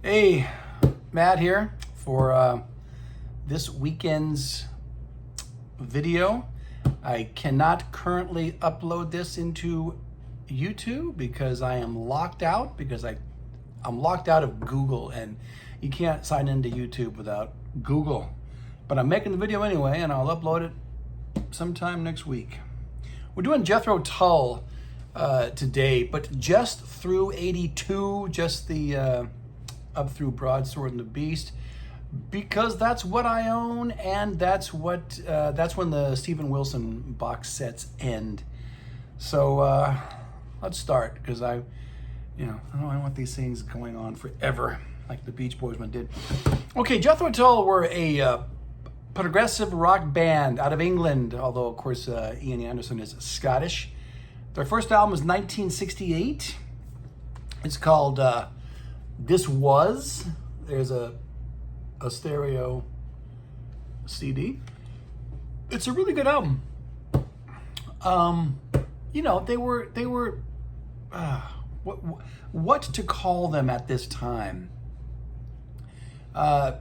Hey, Matt here for this weekend's video. I cannot currently upload this into YouTube because I am locked out, because I'm locked out of Google, and you can't sign into YouTube without Google. But I'm making the video anyway, and I'll upload it sometime next week. We're doing Jethro Tull today, but just through 82, just the up through Broadsword and the Beast, because that's what I own, and that's when the Steven Wilson box sets end. So let's start, because I don't want these things going on forever like the Beach Boys one did. Okay, Jethro Tull were a progressive rock band out of England, although of course Ian Anderson is Scottish. Their first album was 1968. It's called This Was. There's a stereo CD. It's a really good album. They were what to call them at this time. I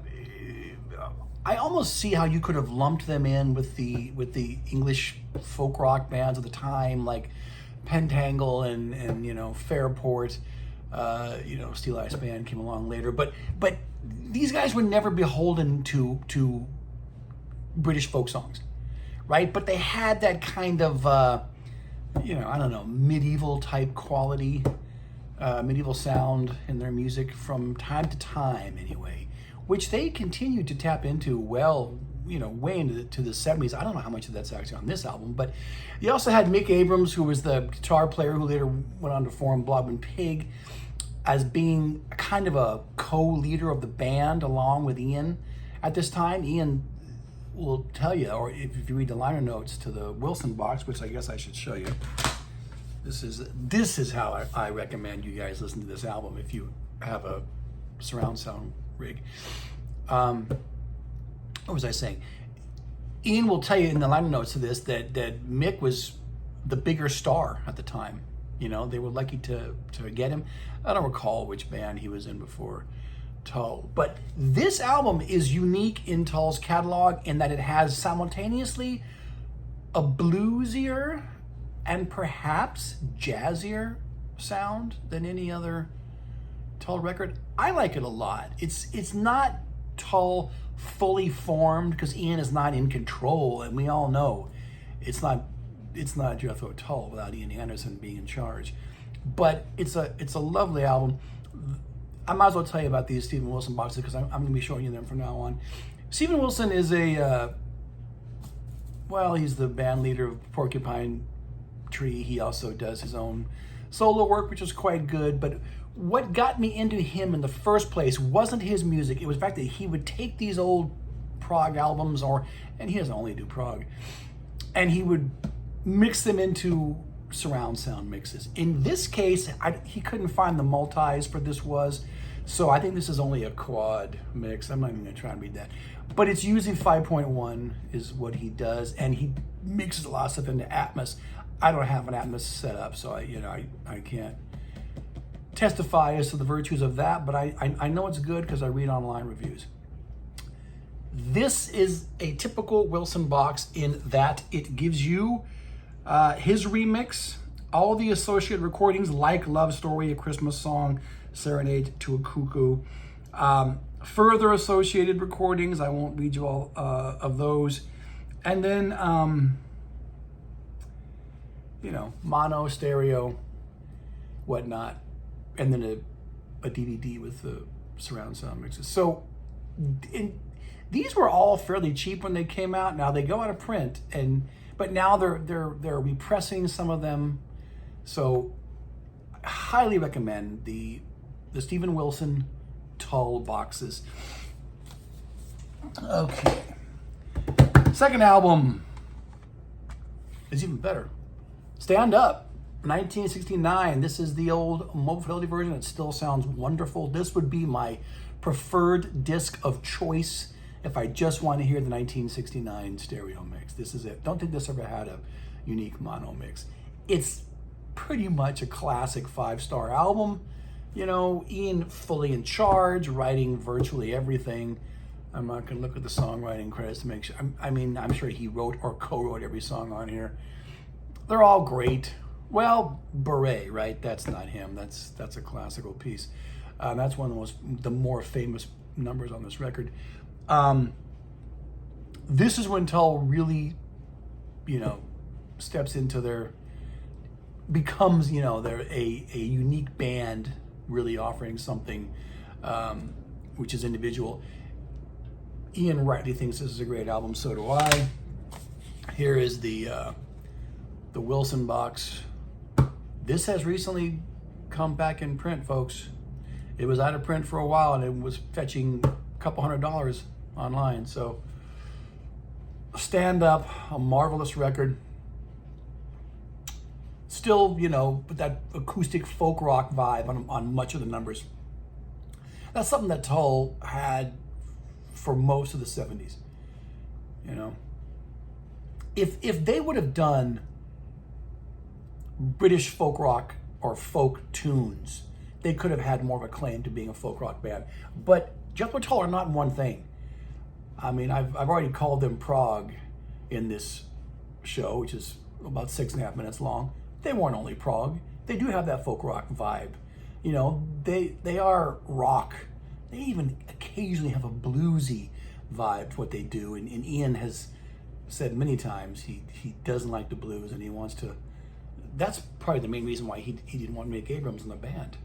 almost see how you could have lumped them in with the English folk rock bands of the time, like Pentangle and Fairport. Steel Ice Band came along later, but these guys were never beholden to British folk songs, right? But they had that kind of medieval type quality, medieval sound in their music from time to time anyway, which they continued to tap into way into the 70s. I don't know how much of that's actually on this album, but you also had Mick Abrams, who was the guitar player who later went on to form Blob and Pig, as being kind of a co-leader of the band along with Ian at this time. Ian will tell you, or if you read the liner notes to the Wilson box, which I guess I should show you, this is how I recommend you guys listen to this album if you have a surround sound rig. What was I saying? Ian will tell you in the liner notes to this that Mick was the bigger star at the time. They were lucky to get him. I don't recall which band he was in before Tull. But this album is unique in Tull's catalog in that it has simultaneously a bluesier and perhaps jazzier sound than any other Tull record. I like it a lot. It's not Tull fully formed, because Ian is not in control, and we all know it's not Jethro Tull without Ian Anderson being in charge. But it's a lovely album. I might as well tell you about these Steven Wilson boxes, because I'm going to be showing you them from now on. Steven Wilson is he's the band leader of Porcupine Tree. He also does his own solo work, which is quite good. But what got me into him in the first place wasn't his music. It was the fact that he would take these old prog albums, and he doesn't only do prog, and he would mix them into surround sound mixes. In this case, he couldn't find the multis for This Was, so I think this is only a quad mix. I'm not even going to try and read that. But it's using 5.1 is what he does, and he mixes a lot of stuff into Atmos. I don't have an Atmos set up, so I can't testify as to the virtues of that, but I know it's good because I read online reviews. This is a typical Wilson box in that it gives you his remix, all the associated recordings like Love Story, A Christmas Song, Serenade to a Cuckoo, further associated recordings. I won't read you all of those. And then, mono, stereo, whatnot. And then a DVD with the surround sound mixes. So these were all fairly cheap when they came out. Now they go out of print, but now they're repressing some of them. So I highly recommend the Steven Wilson Tull boxes. Okay. Second album is even better. Stand Up. 1969. This is the old Mobile Fidelity version. It still sounds wonderful. This would be my preferred disc of choice if I just want to hear the 1969 stereo mix. This is it. Don't think this ever had a unique mono mix. It's pretty much a classic 5-star album. You know, Ian fully in charge, writing virtually everything. I'm not going to look at the songwriting credits to make sure. I'm sure he wrote or co-wrote every song on here. They're all great. Well, Beret, right? That's not him. That's a classical piece. That's one of the more famous numbers on this record. This is when Tull really, steps into becomes, they're a unique band, really offering something which is individual. Ian rightly thinks this is a great album, so do I. Here is the Wilson box. This has recently come back in print, folks. It was out of print for a while and it was fetching a couple $100 online. So Stand Up, a marvelous record. Still, with that acoustic folk rock vibe on much of the numbers. That's something that Tull had for most of the 70s. If they would have done British folk rock or folk tunes, they could have had more of a claim to being a folk rock band. But Jethro Tull are not one thing. I mean, I've already called them Prog in this show, which is about 6.5 minutes long. They weren't only prog. They do have that folk rock vibe. They are rock. They even occasionally have a bluesy vibe to what they do. And Ian has said many times he doesn't like the blues and he wants to. That's probably the main reason why he didn't want Mick Abrams in the band.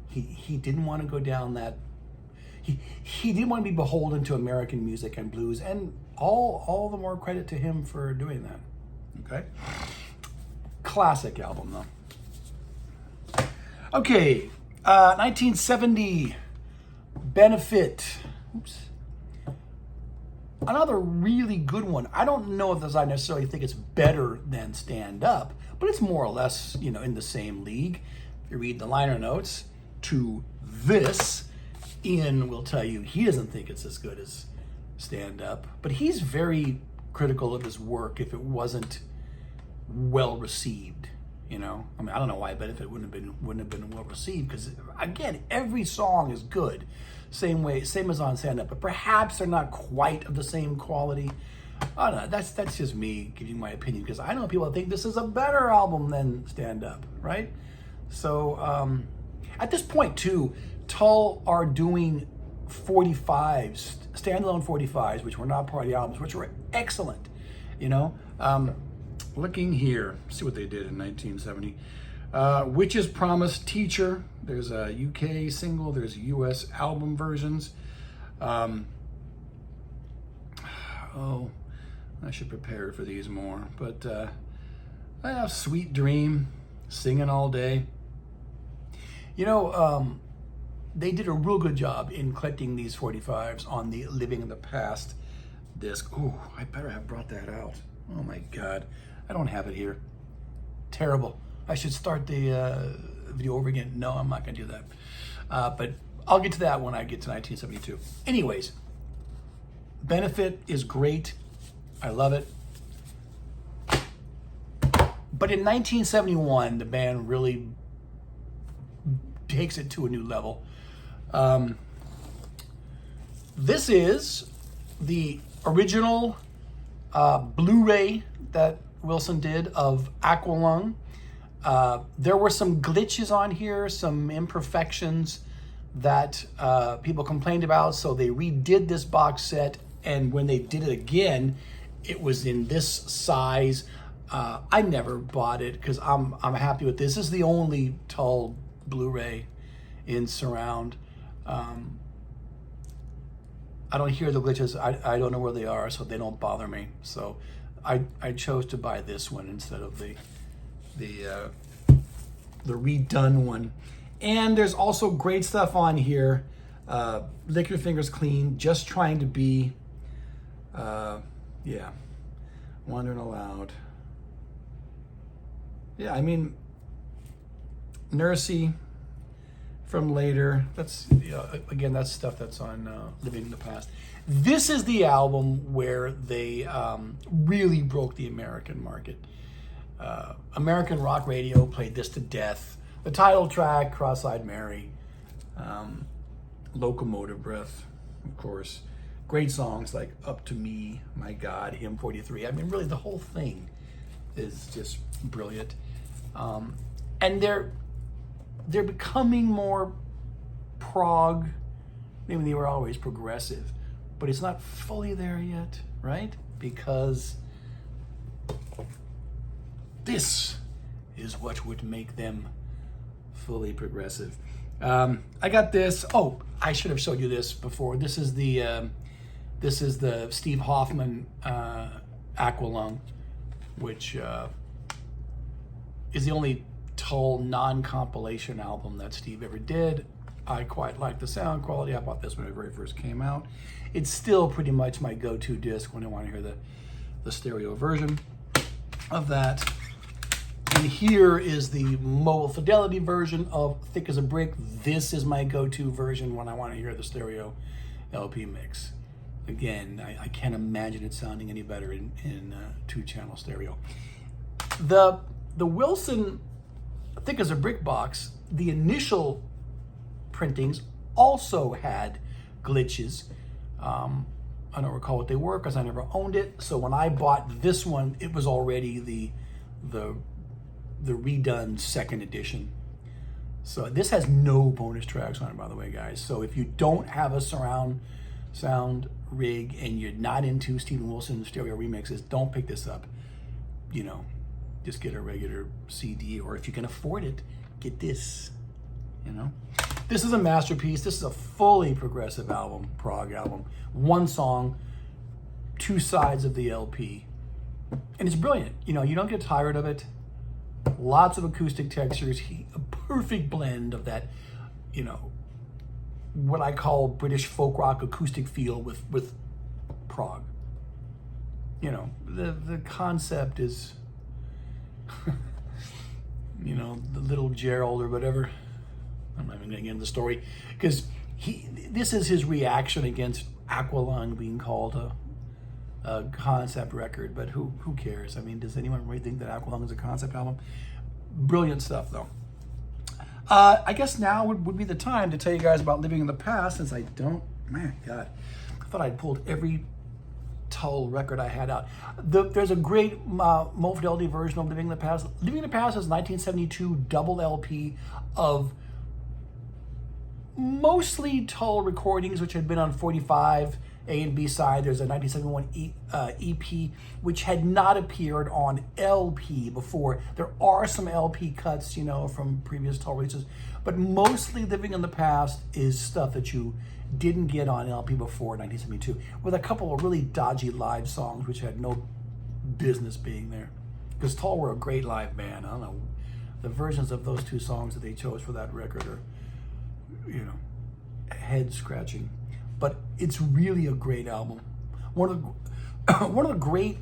He didn't want to go down that. He didn't want to be beholden to American music and blues, and all the more credit to him for doing that. Okay. Classic album, though. Okay, 1970, Benefit. Oops. Another really good one. I don't know if I necessarily think it's better than Stand Up, but it's more or less, in the same league. If you read the liner notes to this, Ian will tell you he doesn't think it's as good as Stand Up, but he's very critical of his work if it wasn't well received. I don't know why Benefit wouldn't have been well received, because again, every song is good, same as on Stand Up, but perhaps they're not quite of the same quality. I don't know. That's just me giving my opinion, because I know people think this is a better album than Stand Up, right? So at this point too, Tull are doing 45s, standalone 45s, which were not part of the albums, which were excellent. Looking here, see what they did in 1970. Witch's Promise, Teacher. There's a UK single. There's US album versions. I should prepare for these more. But I have Sweet Dream, Singing All Day. They did a real good job in collecting these 45s on the Living in the Past disc. Ooh, I better have brought that out. Oh my God. I don't have it here. Terrible. I should start the video over again. No, I'm not going to do that. But I'll get to that when I get to 1972. Anyways, Benefit is great. I love it. But in 1971, the band really takes it to a new level. This is the original Blu-ray that Wilson did of Aqualung. There were some glitches on here, some imperfections that people complained about, so they redid this box set, and when they did it again, it was in this size. I never bought it because I'm happy with this. This is the only Tull Blu-ray in surround. I don't hear the glitches. I don't know where they are, so they don't bother me. So I chose to buy this one instead of the redone one. And there's also great stuff on here. Lick Your Fingers Clean, Just Trying to Be, Wondering Aloud. Yeah, I mean, Nursey from Later. That's again, that's stuff that's on Living in the Past. This is the album where they really broke the American market. American rock radio played this to death. The title track, Cross-Eyed Mary, Locomotive Breath, of course. Great songs like Up to Me, My God, Hymn 43. I mean, really, the whole thing is just brilliant. And they're becoming more prog. Maybe they were always progressive, but it's not fully there yet, right? Because this is what would make them fully progressive. I got this. Oh, I should have showed you this before. This is the Steve Hoffman Aqualung, which is the only Tull non-compilation album that Steve ever did. I quite like the sound quality. I bought this when it very first came out. It's still pretty much my go-to disc when I want to hear the stereo version of that. And here is the mobile fidelity version of Thick as a Brick. This is my go-to version when I want to hear the stereo LP mix. Again, I can't imagine it sounding any better in two-channel stereo. The Wilson Thick as a Brick box, the initial printings also had glitches. I don't recall what they were because I never owned it. So when I bought this one, it was already the redone second edition. So this has no bonus tracks on it, by the way, guys. So if you don't have a surround sound rig and you're not into Steven Wilson stereo remixes, don't pick this up. You know, just get a regular CD, or if you can afford it, get this. You know, this is a masterpiece. This is a fully progressive album, prog album. One song, two sides of the LP, and it's brilliant. You know, you don't get tired of it. Lots of acoustic textures, a perfect blend of that, you know, what I call British folk rock acoustic feel with prog. You know, the concept is, you know, the little Gerald or whatever. I'm not even going to get into the story because this is his reaction against Aqualung being called a concept record, but who cares? I mean, does anyone really think that Aqualung is a concept album? Brilliant stuff, though. I guess now would be the time to tell you guys about Living in the Past, since I don't, man, God, I thought I'd pulled every Tull record I had out. There's a great Mo Fidelity version of Living in the Past. Living in the Past is 1972 double LP of mostly Tull recordings, which had been on 45 A and B side. There's a 1971 EP, which had not appeared on LP before. There are some LP cuts, you know, from previous Tull releases, but mostly Living in the Past is stuff that you didn't get on LP before 1972, with a couple of really dodgy live songs which had no business being there. Because Tull were a great live band. I don't know, the versions of those two songs that they chose for that record are, you know, head scratching. But it's really a great album. One of the great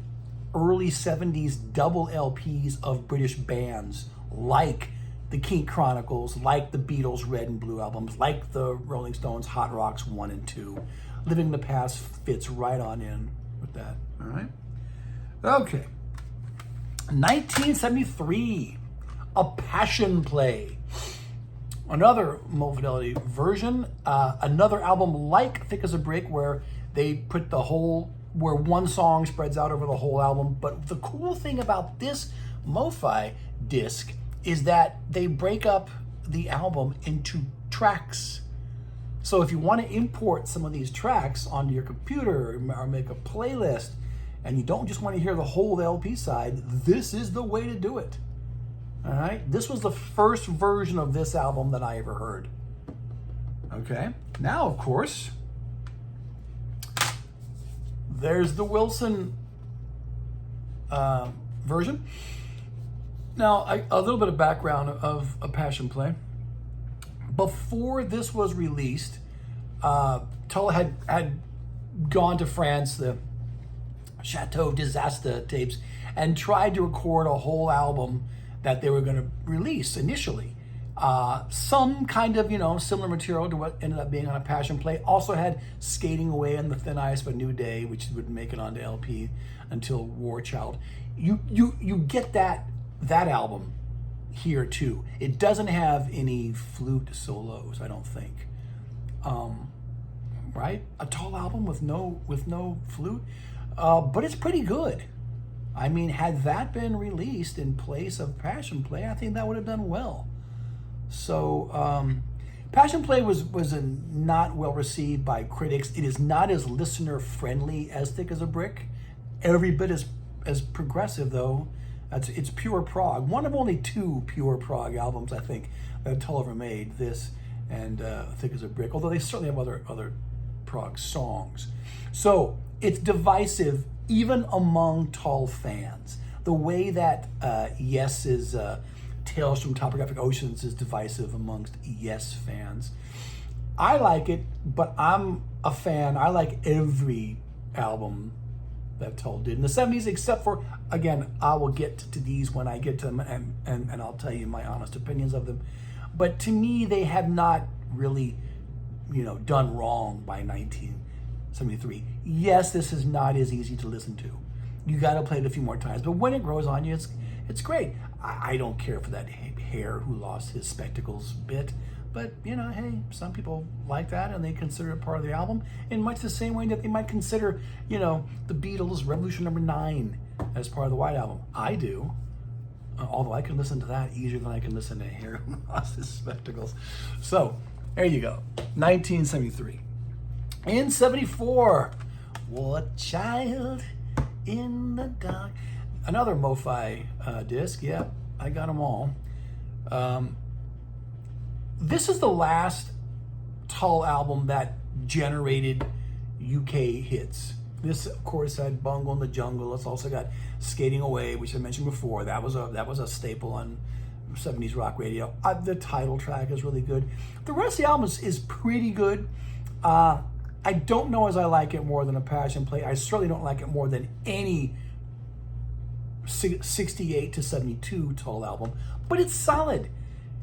early 70s double LPs of British bands, like the King Chronicles, like the Beatles' Red and Blue albums, like the Rolling Stones' Hot Rocks 1 and 2. Living in the Past fits right on in with that, all right? Okay. 1973, A Passion Play. Another Mo Fidelity version, another album like Thick as a Brick, where they put where one song spreads out over the whole album. But the cool thing about this Mo-Fi disc is that they break up the album into tracks. So if you want to import some of these tracks onto your computer or make a playlist, and you don't just want to hear the whole LP side, this is the way to do it. All right, this was the first version of this album that I ever heard. Okay, now of course, there's the Wilson version. Now, a little bit of background of A Passion Play. Before this was released, Tull had gone to France, the Chateau Disaster tapes, and tried to record a whole album that they were going to release initially. Some kind of, you know, similar material to what ended up being on A Passion Play. Also had Skating Away on the Thin Ice of a New Day, which would make it onto LP until War Child. You get that album here too. It doesn't have any flute solos, I don't think. Right? A Tull album with no flute, but it's pretty good. I mean, had that been released in place of Passion Play, I think that would have done well. So, Passion Play was not well received by critics. It is not as listener friendly as Thick as a Brick. Every bit as progressive though. It's pure prog. One of only two pure prog albums I think that Tull ever made. This and Thick as a Brick. Although they certainly have other prog songs. So it's divisive even among Tull fans. The way that Yes's Tales from Topographic Oceans is divisive amongst Yes fans. I like it, but I'm a fan. I like every album that Tull did in the 70s, except for, again, I will get to these when I get to them, and I'll tell you my honest opinions of them. But to me, they have not really, done wrong by 1973. Yes, this is not as easy to listen to. You got to play it a few more times, but when it grows on you, it's great. I don't care for that hare who lost his spectacles bit, but hey, some people like that and they consider it part of the album in much the same way that they might consider, the Beatles' Revolution Number 9 as part of the White Album. I do, although I can listen to that easier than I can listen to hare who lost his spectacles. So there you go, 1973. In 74, What Child in the Dark. Another MoFi disc. Yeah, I got them all. This is the last Tull album that generated UK hits. This, of course, had Bungle in the Jungle. It's also got Skating Away, which I mentioned before. That was a staple on 70s rock radio. The title track is really good. The rest of the album is pretty good. I don't know as I like it more than a Passion Play. I certainly don't like it more than any 68 to 72 Tull album, but it's solid.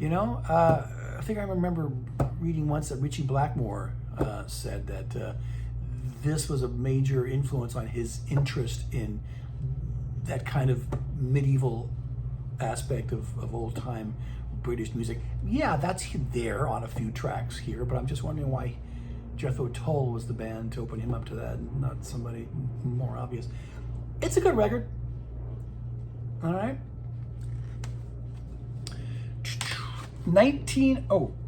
I think I remember reading once that Ritchie Blackmore said that this was a major influence on his interest in that kind of medieval aspect of old-time British music. Yeah, that's there on a few tracks here, but I'm just wondering why Jethro Tull was the band to open him up to that, and not somebody more obvious. It's a good record. All right. I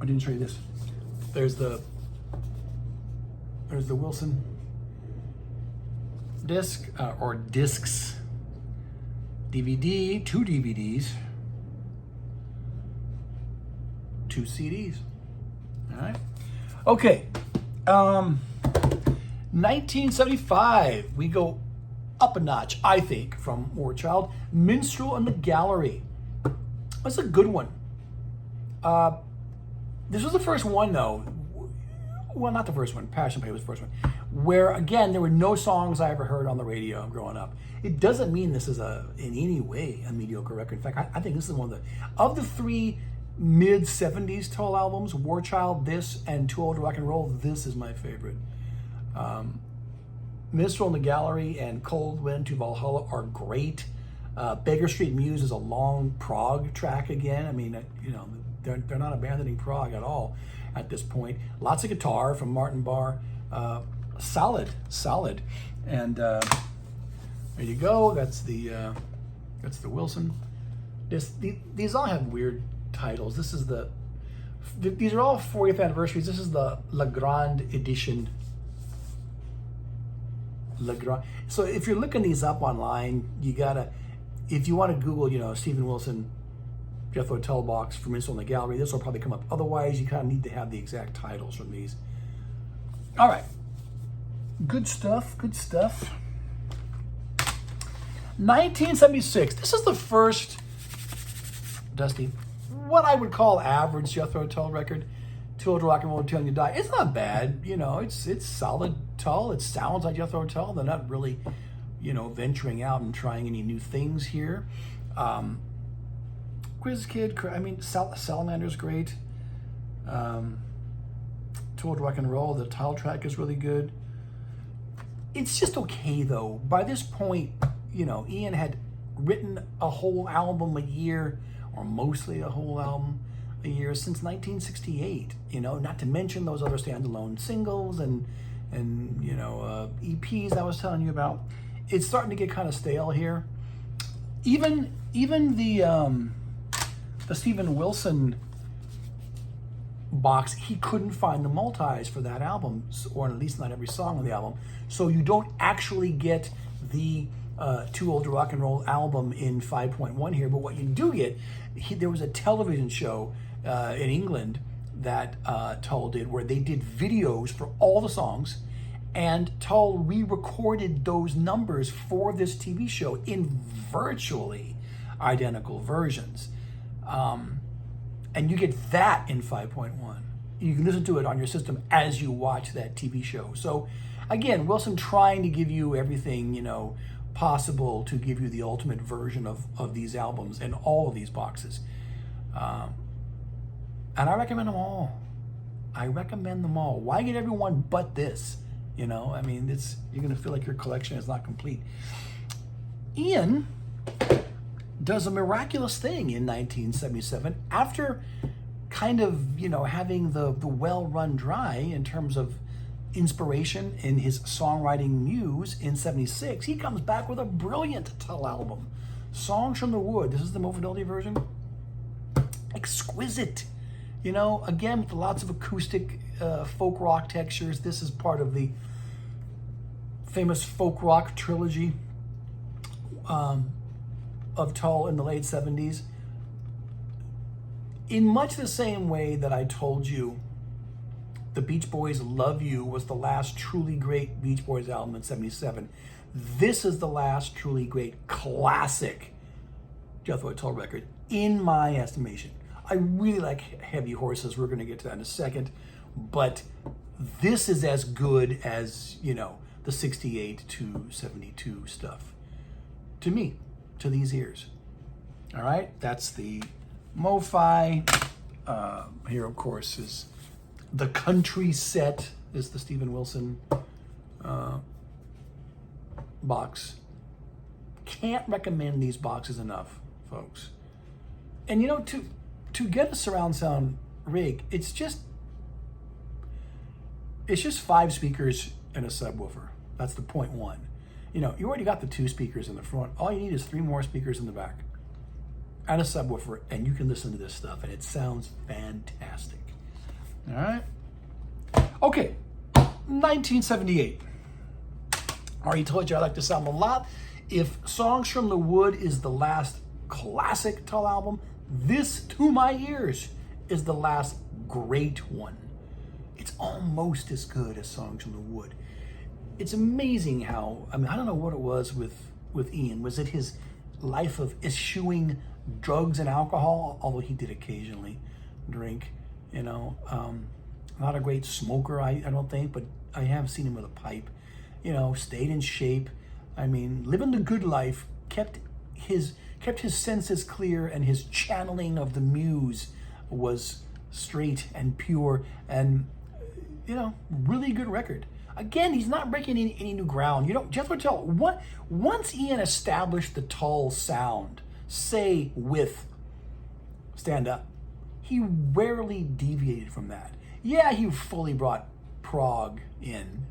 didn't show you this. There's the Wilson disc, or discs, DVD, 2 DVDs, 2 CDs. All right. Okay. 1975, we go up a notch, I think, from War Child. Minstrel in the Gallery. That's a good one. This was the first one, though. Well, not the first one. Passion Play was the first one. Where, again, there were no songs I ever heard on the radio growing up. It doesn't mean this is in any way a mediocre record. In fact, I think this is one of the 3 mid-70s Tull albums, War Child, this, and Too Old to Rock and Roll, this is my favorite. Minstrel in the Gallery and Cold Wind to Valhalla are great. Beggar Street Muse is a long prog track again. I mean, they're not abandoning prog at all at this point. Lots of guitar from Martin Barr. Solid. And there you go. That's the Wilson. These all have weird titles. These are all 40th anniversaries. This is the La Grande edition. So if you're looking these up online, if you want to Google, Stephen Wilson, Jethro Tull box for Minstrel in the Gallery, this will probably come up. Otherwise, you kind of need to have the exact titles from these. All right. Good stuff. 1976. This is the first, Dusty, what I would call average Jethro Tull record. Too Old to Rock and Roll, Too Young to Die. It's not bad. It's solid Tull. It sounds like Jethro Tull. They're not really, venturing out and trying any new things here. Quiz Kid, Salamander's great. Too Old to Rock and Roll, the title track is really good. It's just okay, though. By this point, Ian had written a whole album a year or mostly a whole album a year since 1968. You know, not to mention those other standalone singles and EPs I was telling you about. It's starting to get kind of stale here. Even the Steven Wilson box, he couldn't find the multis for that album, or at least not every song on the album. So you don't actually get the Too Old to Rock and Roll album in 5.1 here. But what you do get, there was a television show in England that Tull did, where they did videos for all the songs, and Tull re-recorded those numbers for this TV show in virtually identical versions. And you get that in 5.1. You can listen to it on your system as you watch that TV show. So again, Wilson trying to give you everything, possible to give you the ultimate version of these albums and all of these boxes. And I recommend them all. I recommend them all. Why get everyone but this? You're going to feel like your collection is not complete. Ian does a miraculous thing in 1977 after kind of, having the well run dry in terms of inspiration in his songwriting muse in 76. He comes back with a brilliant Tull album, Songs from the Wood. This is the Mo Fidelity version. Exquisite. Again, with lots of acoustic folk rock textures. This is part of the famous folk rock trilogy of Tull in the late 70s. In much the same way that I told you the Beach Boys' Love You was the last truly great Beach Boys album in 77, this is the last truly great classic Jethro Tull record, in my estimation. I really like Heavy Horses. We're going to get to that in a second. But this is as good as, the 68 to 72 stuff. To me, to these ears. All right? That's the Mo-Fi. Here, of course, is the country set. Is the Steven Wilson box. Can't recommend these boxes enough, folks. And, to get a surround sound rig, it's just 5 speakers and a subwoofer. That's the point one. You already got the 2 speakers in the front. All you need is 3 more speakers in the back and a subwoofer, and you can listen to this stuff, and it sounds fantastic. All right. Okay, 1978. I already told you I like this album a lot. If Songs from the Wood is the last classic Tull album, this, to my ears, is the last great one. It's almost as good as Songs from the Wood. It's amazing how, I don't know what it was with Ian. Was it his life of eschewing drugs and alcohol? Although he did occasionally drink, Not a great smoker, I don't think, but I have seen him with a pipe. Stayed in shape. Living the good life, kept his senses clear, and his channeling of the muse was straight and pure, and really good record. Again, he's not breaking any new ground. Jethro Tull, once Ian established the Tull sound, say with Stand Up, he rarely deviated from that. Yeah, he fully brought Prog in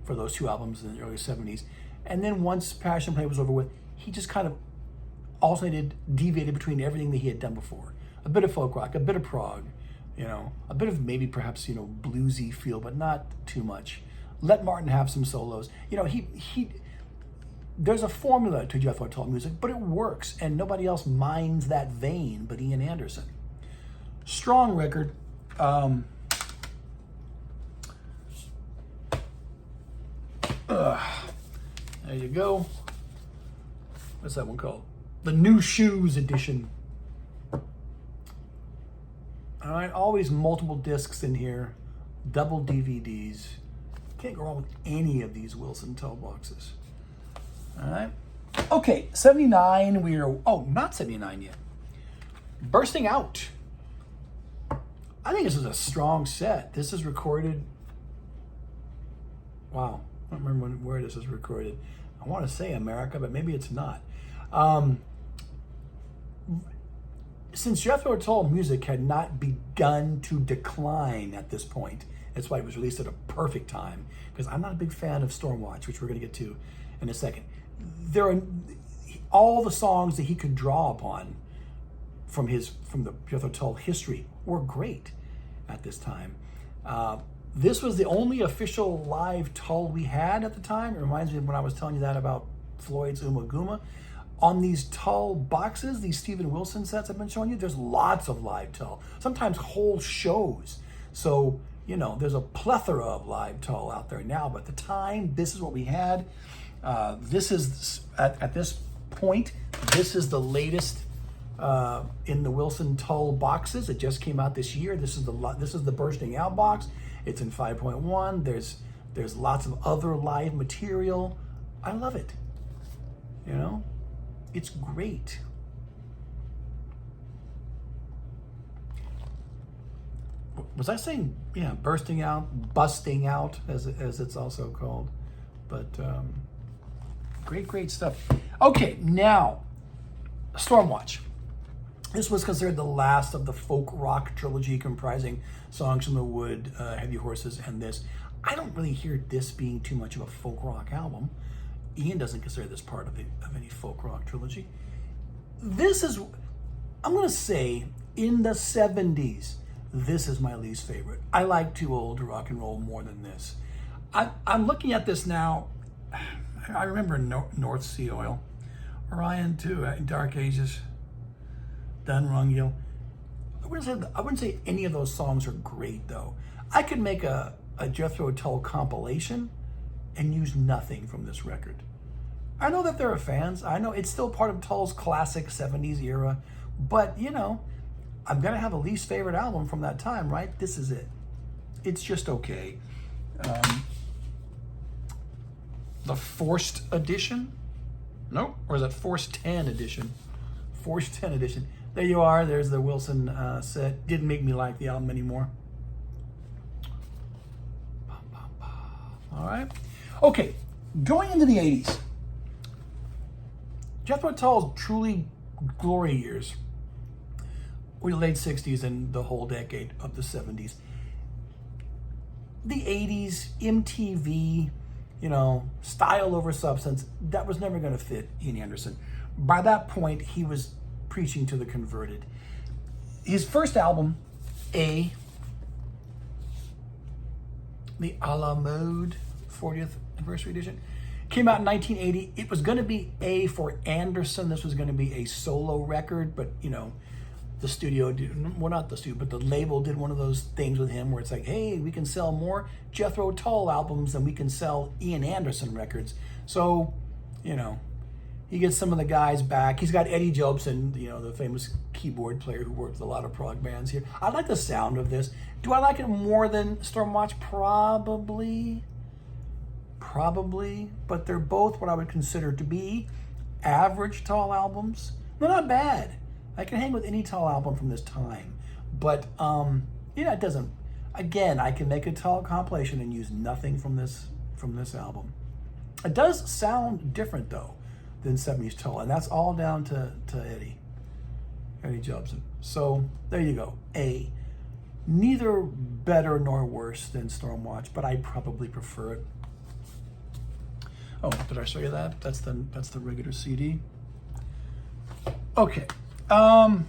for those 2 albums in the early 70s. And then once Passion Play was over with, he just kind of deviated between everything that he had done before. A bit of folk rock, a bit of prog, a bit of maybe perhaps, bluesy feel, but not too much. Let Martin have some solos. There's a formula to Jethro Tull music, but it works, and nobody else minds that vein but Ian Anderson. Strong record. There you go. What's that one called? The New Shoes edition. All right, always multiple discs in here, double DVDs. Can't go wrong with any of these Wilson Tull boxes. All right. Okay, 79, not 79 yet. Bursting Out. I think this is a strong set. This is recorded, wow, I don't remember where this is recorded. I want to say America, but maybe it's not. since Jethro Tull music had not begun to decline at this point, that's why it was released at a perfect time, because I'm not a big fan of Stormwatch, which we're going to get to in a second. There are all the songs that he could draw upon from the Jethro Tull history were great at this time. This was the only official live Tull we had at the time. It reminds me of when I was telling you that about Floyd's Uma Guma. On these Tull boxes, these Steven Wilson sets I've been showing you, there's lots of live Tull, sometimes whole shows. So, you know, there's a plethora of live Tull out there now, but at the time, this is what we had. This is, at this point, this is the latest in the Wilson Tull boxes. It just came out this year. This is the bursting out box. It's in 5.1. There's lots of other live material. I love it. You know, it's great. Was I saying, yeah, bursting out, busting out, as it's also called? But great stuff. Okay, now Stormwatch. This was considered the last of the folk rock trilogy comprising Songs from the Wood, Heavy Horses, and this. I don't really hear this being too much of a folk rock album. Ian doesn't consider this part of any folk rock trilogy. This is, I'm going to say, in the 70s, this is my least favorite. I like Too Old to Rock and Roll more than this. I'm looking at this now. I remember North Sea Oil, Orion too, Dark Ages, Dun Rungil. I wouldn't say any of those songs are great though. I could make a Jethro Tull compilation and use nothing from this record. I know that there are fans. I know it's still part of Tull's classic 70s era, but you know, I'm gonna have a least favorite album from that time, right? This is it. It's just okay. The Forced Edition? Nope. Or is that Forced 10 Edition? Forced 10 Edition. There you are. There's the Wilson set. Didn't make me like the album anymore. All right. Okay. Going into the 80s. Jethro Tull's truly glory years were the late 60s and the whole decade of the 70s. The 80s, MTV, you know, style over substance, that was never going to fit Ian Anderson. By that point, he was preaching to the converted. His first album, the A La Mode 40th Anniversary Edition, came out in 1980. It was going to be A for Anderson. This was going to be a solo record, but, you know, the studio did, well, not the studio, but the label did one of those things with him where it's like, hey, we can sell more Jethro Tull albums than we can sell Ian Anderson records. So, you know, he gets some of the guys back. He's got Eddie Jobson, you know, the famous keyboard player who worked with a lot of prog bands here. I like the sound of this. Do I like it more than Stormwatch? Probably, but they're both what I would consider to be average Tull albums. They're not bad. I can hang with any Tull album from this time, but yeah, it doesn't. Again, I can make a Tull compilation and use nothing from this album. It does sound different though than 70s Tull, and that's all down to Eddie Jobson. So there you go. Neither better nor worse than Stormwatch, but I probably prefer it. Oh, did I show you that? That's the regular CD. Okay. All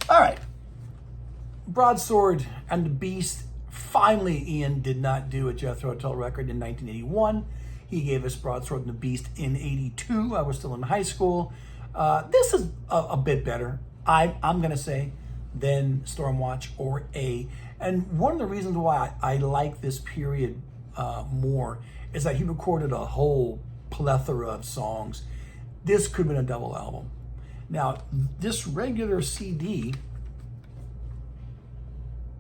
right. Broadsword and the Beast. Finally, Ian did not do a Jethro Tull record in 1981. He gave us Broadsword and the Beast in 82. I was still in high school. This is a bit better, I'm going to say, than Stormwatch or A. And one of the reasons why I like this period more is that he recorded a whole plethora of songs. This could have been a double album. Now, this regular CD,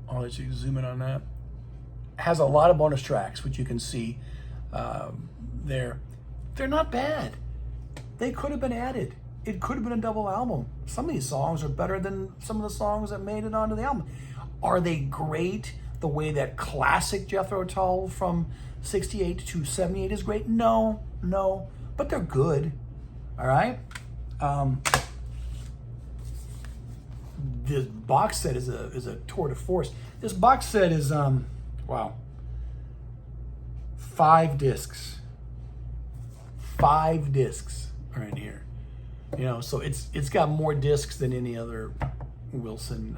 I'll let you zoom in on that, has a lot of bonus tracks, which you can see there. They're not bad. They could have been added. It could have been a double album. Some of these songs are better than some of the songs that made it onto the album. Are they great the way that classic Jethro Tull from 68 to 78 is great? No, but they're good. All right? this box set is a tour de force. This box set is wow, 5 discs. 5 discs are in here. You know, so it's got more discs than any other Wilson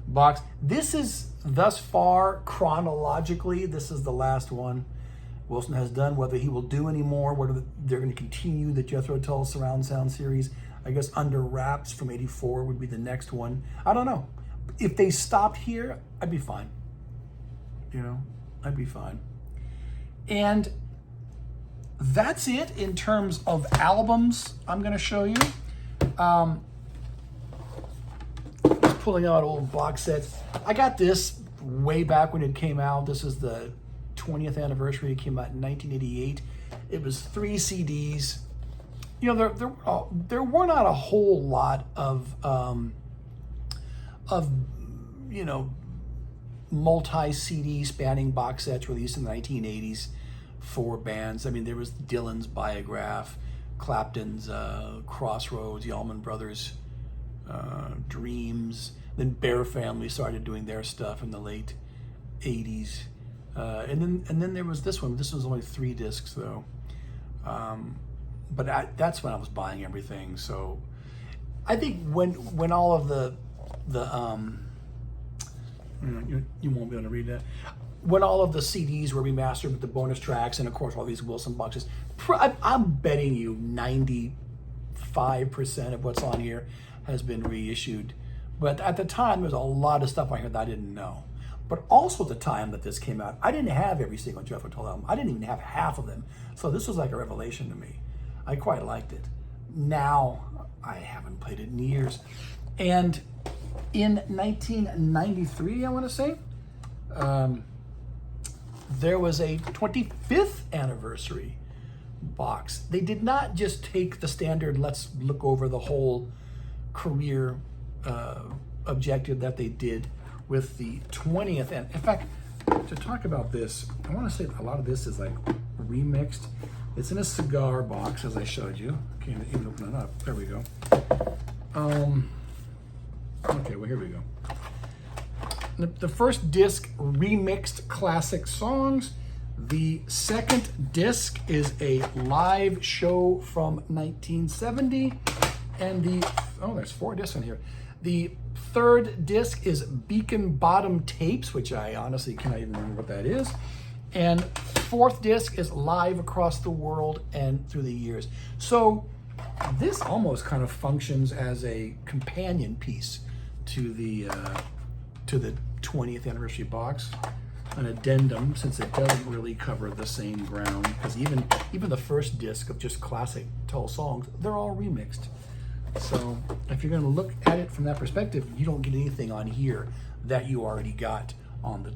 box. This is thus far chronologically, this is the last one Wilson has done. Whether he will do any more, whether they're going to continue the Jethro Tull surround sound series, I guess Under Wraps from '84 would be the next one. I don't know. If they stopped here, I'd be fine. You know, I'd be fine. And that's it in terms of albums I'm going to show you. Just pulling out old box sets. I got this way back when it came out. This is the 20th anniversary. It came out in 1988. It was 3 CDs. You know, there were not a whole lot of you know, multi-CD spanning box sets released in the 1980s for bands. I mean, there was Dylan's Biograph, Clapton's Crossroads, the Allman Brothers' Dreams. Then Bear Family started doing their stuff in the late 80s. And then there was this one. This was only 3 discs though. But that's when I was buying everything. So I think when all of the you won't be able to read that. When all of the CDs were remastered with the bonus tracks and of course all these Wilson boxes, I'm betting you 95% of what's on here has been reissued. But at the time, there's a lot of stuff on here that I didn't know. But also at the time that this came out, I didn't have every single Jethro Tull album. I didn't even have half of them. So this was like a revelation to me. I quite liked it. Now, I haven't played it in years. And in 1993, I want to say, there was a 25th anniversary box. They did not just take the standard, let's look over the whole career objective that they did with the 20th. And in fact, to talk about this, I want to say a lot of this is like remixed. It's in a cigar box, as I showed you. Can't even open it up. There we go. Okay, well, here we go. The first disc, remixed classic songs. The second disc is a live show from 1970. And there's 4 discs in here. The third disc is Beacon Bottom Tapes, which I honestly cannot even remember what that is. And 4th disc is Live Across the World and Through the Years. So this almost kind of functions as a companion piece to the 20th anniversary box, an addendum, since it doesn't really cover the same ground, because even the first disc of just classic Tull songs, they're all remixed. So if you're going to look at it from that perspective, you don't get anything on here that you already got on the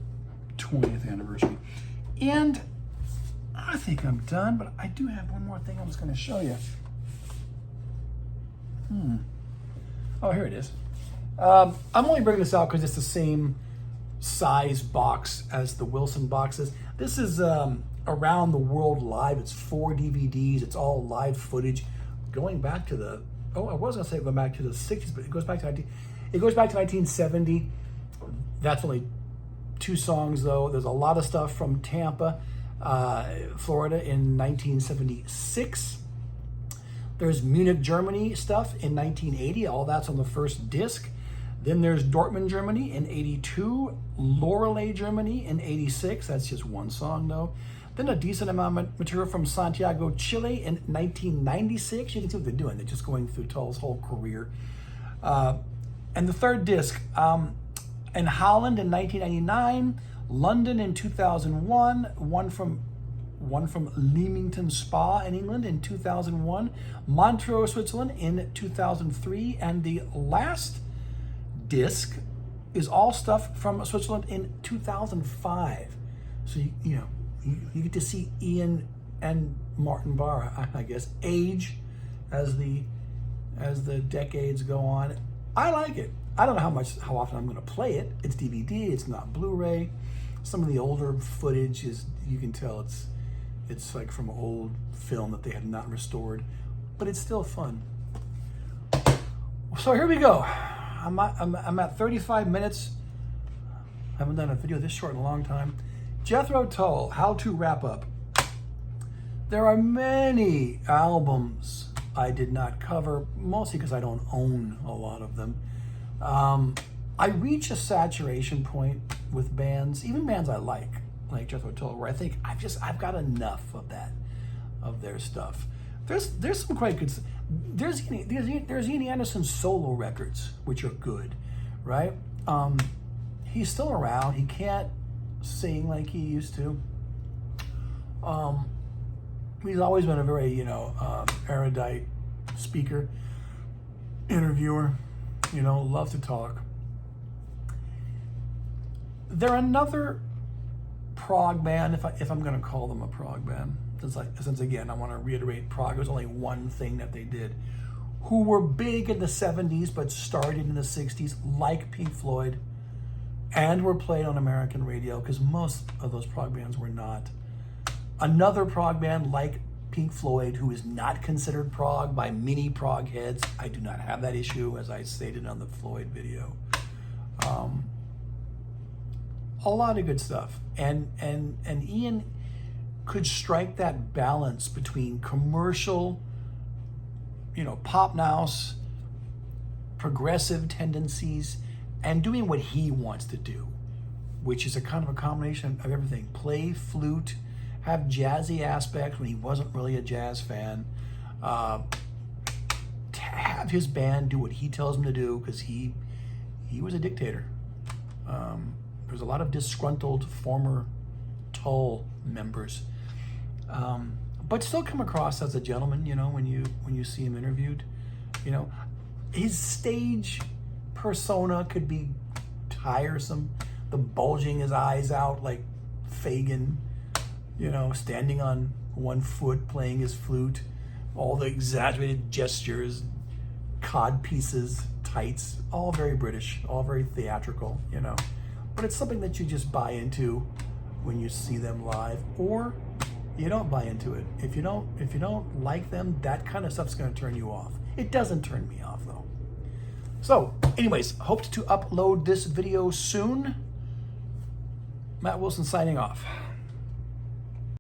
20th anniversary. And I think I'm done, but I do have one more thing I was going to show you. Oh, here it is. I'm only bringing this out because it's the same size box as the Wilson boxes. This is Around the World Live. It's 4 DVDs. It's all live footage going back to the, I was going to say going back to the 60s, but it goes back to 1970. That's only 2 songs though. There's a lot of stuff from Tampa, Florida in 1976. There's Munich, Germany stuff in 1980. All that's on the first disc. Then there's Dortmund, Germany in 82. Loreley, Germany in 86. That's just 1 song though. Then a decent amount of material from Santiago, Chile in 1996. You can see what they're doing. They're just going through Tull's whole career. And the third disc, in Holland in 1999, London in 2001, one from Leamington Spa in England in 2001, Montreux, Switzerland in 2003, and the last disc is all stuff from Switzerland in 2005. So you get to see Ian and Martin Barr, I guess, age as the decades go on. I like it. I don't know how often I'm going to play it. It's DVD. It's not Blu-ray. Some of the older footage is, you can tell it's like from old film that they have not restored, but it's still fun. So here we go. I'm at 35 minutes. I haven't done a video this short in a long time. Jethro Tull, How to Wrap Up. There are many albums I did not cover, mostly because I don't own a lot of them. I reach a saturation point with bands, even bands I like Jethro Tull, where I think I've got enough of that, of their stuff. There's some quite good. There's Ian Anderson's solo records, which are good, right? He's still around. He can't sing like he used to. He's always been a very, erudite speaker, interviewer, love to talk. They're another prog band, if I'm going to call them a prog band, since again, I want to reiterate, prog was only one thing that they did, who were big in the 70s but started in the 60s, like Pink Floyd, and were played on American radio, because most of those prog bands were not. Another prog band like Pink Floyd, who is not considered prog by many prog heads. I do not have that issue, as I stated on the Floyd video. A lot of good stuff. And Ian could strike that balance between commercial, pop nous, progressive tendencies, and doing what he wants to do, which is a kind of a combination of everything. Play flute, have jazzy aspects when he wasn't really a jazz fan, to have his band do what he tells them to do, because he was a dictator. There's a lot of disgruntled former Tull members, but still come across as a gentleman, when you see him interviewed. His stage persona could be tiresome, the bulging his eyes out like Fagin, standing on one foot playing his flute, all the exaggerated gestures, cod pieces, tights, all very British, all very theatrical, but it's something that you just buy into when you see them live, or you don't buy into it. If you don't like them, that kind of stuff's going to turn you off. It doesn't turn me off though. So anyways, hope to upload this video soon. Matt Wilson signing off.